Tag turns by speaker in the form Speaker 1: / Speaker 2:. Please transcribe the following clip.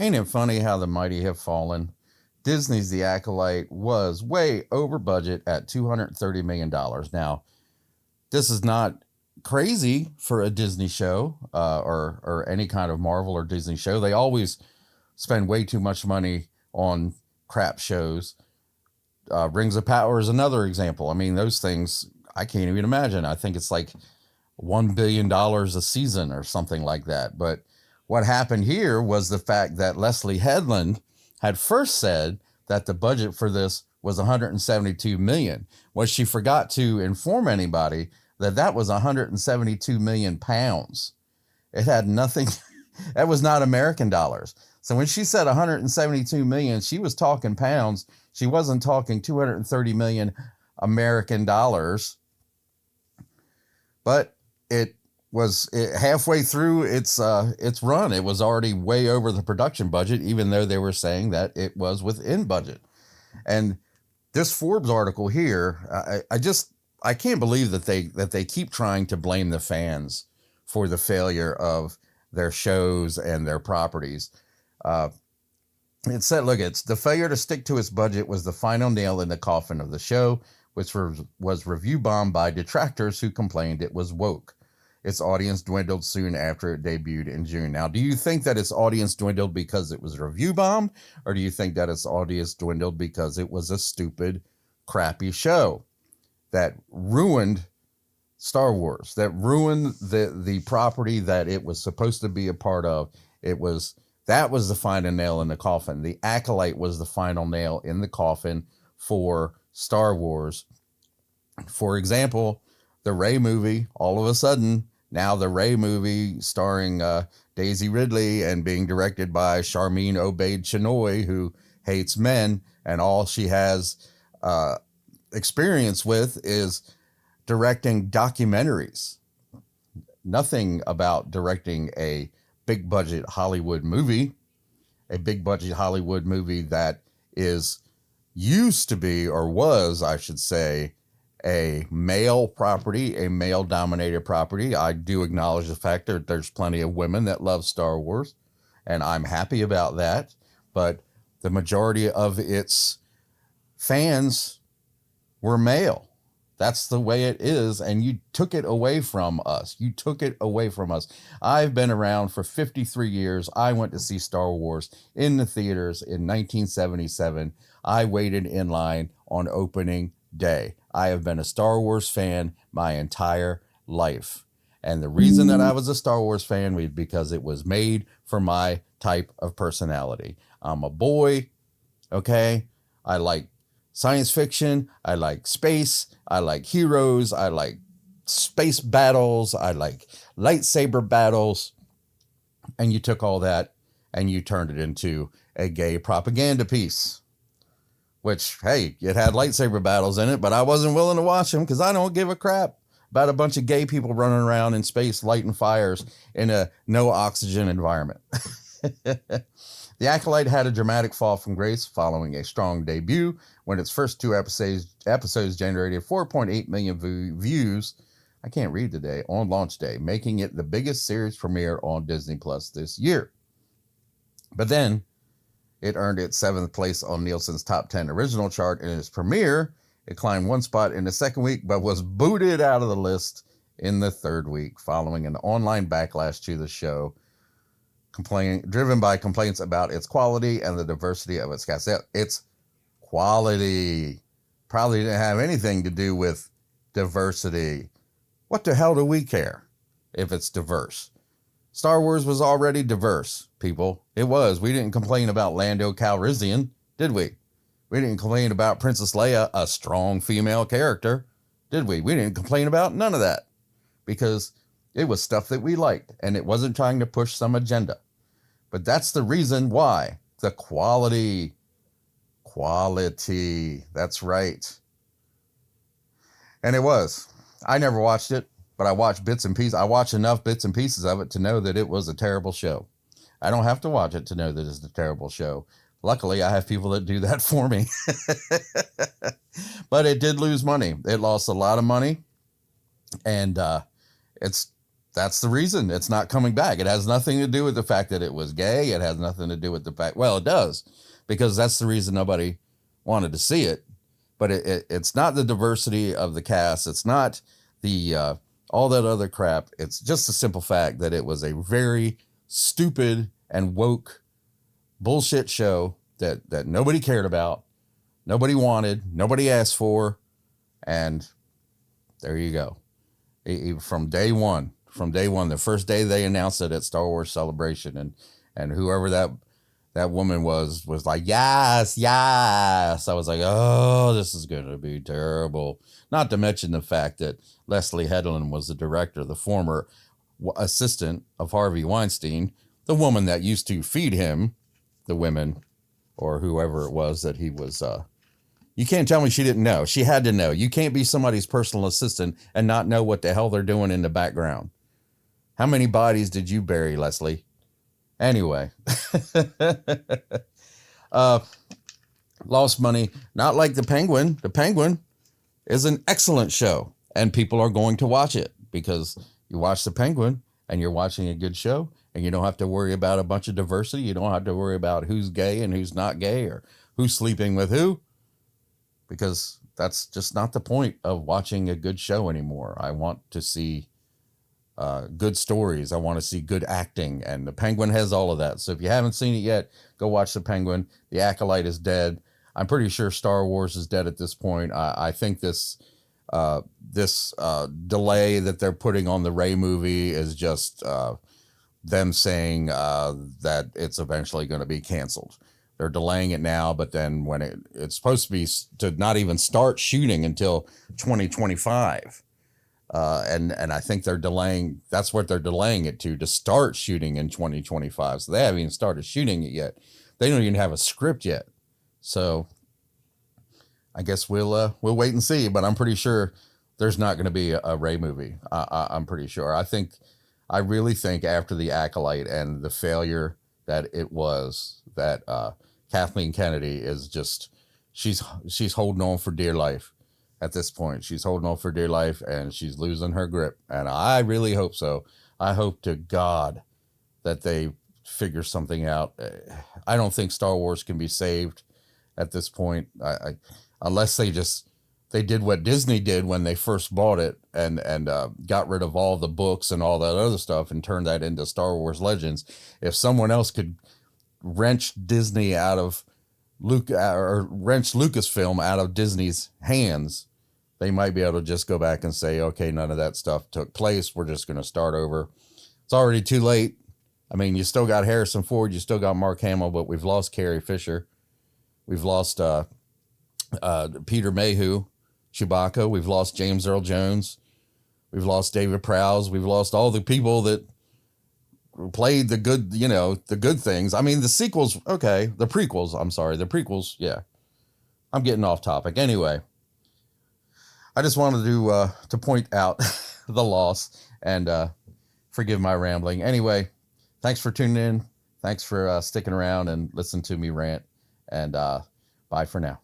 Speaker 1: Ain't it funny how the mighty have fallen? Disney's The Acolyte was way over budget at $230 million. Now, this is not crazy for a Disney show or any kind of Marvel or Disney show. They always spend way too much money on crap shows. Rings of Power is another example. I mean, those things, I can't even imagine. I think it's like $1 billion a season or something like that. But what happened here was the fact that Leslie Headland had first said that the budget for this was 172 million. What she forgot to inform anybody that that was 172 million pounds. It had nothing. That was not American dollars. So when she said 172 million, she was talking pounds. She wasn't talking 230 million American dollars. But halfway through its run. It was already way over the production budget, even though they were saying that it was within budget. And this Forbes article here, I can't believe that they keep trying to blame the fans for the failure of their shows and their properties. It said, look, it's the failure to stick to its budget was the final nail in the coffin of the show, which was review bombed by detractors who complained it was woke. Its audience dwindled soon after it debuted in June. Now, do you think that its audience dwindled because it was review bombed, or do you think that its audience dwindled because it was a stupid, crappy show that ruined Star Wars, that ruined the property that it was supposed to be a part of? That was the final nail in the coffin. The Acolyte was the final nail in the coffin for Star Wars. For example, the Rey movie, all of a sudden, now the Rey movie starring Daisy Ridley and being directed by Charmin Obaid-Chinoy, who hates men, and all she has experience with is directing documentaries. Nothing about directing a big budget Hollywood movie, that used to be, or was, I should say, a male property, a male dominated property. I do acknowledge the fact that there's plenty of women that love Star Wars, and I'm happy about that. But the majority of its fans were male. That's the way it is, and you took it away from us. I've been around for 53 years. I went to see Star Wars in the theaters in 1977. I waited in line on opening day. I have been a Star Wars fan my entire life. And the reason that I was a Star Wars fan was because it was made for my type of personality. I'm a boy, okay? I like science fiction. I like space. I like heroes. I like space battles. I like lightsaber battles. And you took all that and you turned it into a gay propaganda piece. Which, hey, it had lightsaber battles in it, but I wasn't willing to watch them because I don't give a crap about a bunch of gay people running around in space lighting fires in a no oxygen environment. The Acolyte had a dramatic fall from grace following a strong debut when its first two episodes generated 4.8 million views, I can't read today, on launch day, making it the biggest series premiere on Disney Plus this year. But then it earned its 7th place on Nielsen's top 10 original chart in its premiere. It climbed one spot in the second week, but was booted out of the list in the third week following an online backlash to the show, driven by complaints about its quality and the diversity of its cast. Its quality probably didn't have anything to do with diversity. What the hell do we care if it's diverse? Star Wars was already diverse, people. It was. We didn't complain about Lando Calrissian, did we? We didn't complain about Princess Leia, a strong female character, did we? We didn't complain about none of that because it was stuff that we liked and it wasn't trying to push some agenda. But that's the reason why. The quality. That's right. And it was. I never watched it, but I watched bits and pieces. I watched enough bits and pieces of it to know that it was a terrible show. I don't have to watch it to know that it's a terrible show. Luckily, I have people that do that for me. But it did lose money. It lost a lot of money. And it's that's the reason it's not coming back. It has nothing to do with the fact that it was gay. It has nothing to do with the fact, well, it does, because that's the reason nobody wanted to see it. But it's not the diversity of the cast. It's not the all that other crap. It's just the simple fact that it was a very stupid and woke bullshit show that nobody cared about, nobody wanted, nobody asked for, and there you go. From day one, the first day they announced it at Star Wars Celebration, and whoever that woman was like, yes, yes. I was like, oh, this is going to be terrible. Not to mention the fact that Leslie Headland was the director, the former assistant of Harvey Weinstein, the woman that used to feed him, the women, or whoever it was that he was. You can't tell me she didn't know. She had to know. You can't be somebody's personal assistant and not know what the hell they're doing in the background. How many bodies did you bury, Leslie? Anyway, lost money. Not like The Penguin. The Penguin is an excellent show, and people are going to watch it because you watch The Penguin and you're watching a good show, and you don't have to worry about a bunch of diversity. You don't have to worry about who's gay and who's not gay or who's sleeping with who, because that's just not the point of watching a good show anymore. I want to see good stories. I want to see good acting, and The Penguin has all of that. So if you haven't seen it yet, go watch The Penguin. The Acolyte is dead. I'm pretty sure Star Wars is dead at this point. I think this delay that they're putting on the Rey movie is just them saying that it's eventually going to be canceled. They're delaying it now, but then when it's supposed to be to not even start shooting until 2025. And I think they're delaying, that's what they're delaying it to start shooting in 2025. So they haven't even started shooting it yet. They don't even have a script yet. So I guess we'll wait and see, but I'm pretty sure there's not going to be a Rey movie. I'm pretty sure. I really think after The Acolyte and the failure that it was, that Kathleen Kennedy is just, she's holding on for dear life. At this point, she's holding on for dear life, and she's losing her grip. And I really hope so. I hope to God that they figure something out. I don't think Star Wars can be saved at this point. Unless they did what Disney did when they first bought it and got rid of all the books and all that other stuff and turned that into Star Wars Legends. If someone else could wrench Disney out of wrench Lucasfilm out of Disney's hands, they might be able to just go back and say, okay, none of that stuff took place. We're just going to start over. It's already too late. I mean, you still got Harrison Ford. You still got Mark Hamill, but we've lost Carrie Fisher. We've lost Peter Mayhew, Chewbacca. We've lost James Earl Jones. We've lost David Prowse. We've lost all the people that played the good things. I mean, the sequels, okay. The prequels, yeah. I'm getting off topic. Anyway, I just wanted to point out the loss and forgive my rambling. Anyway, thanks for tuning in. Thanks for sticking around and listening to me rant. And bye for now.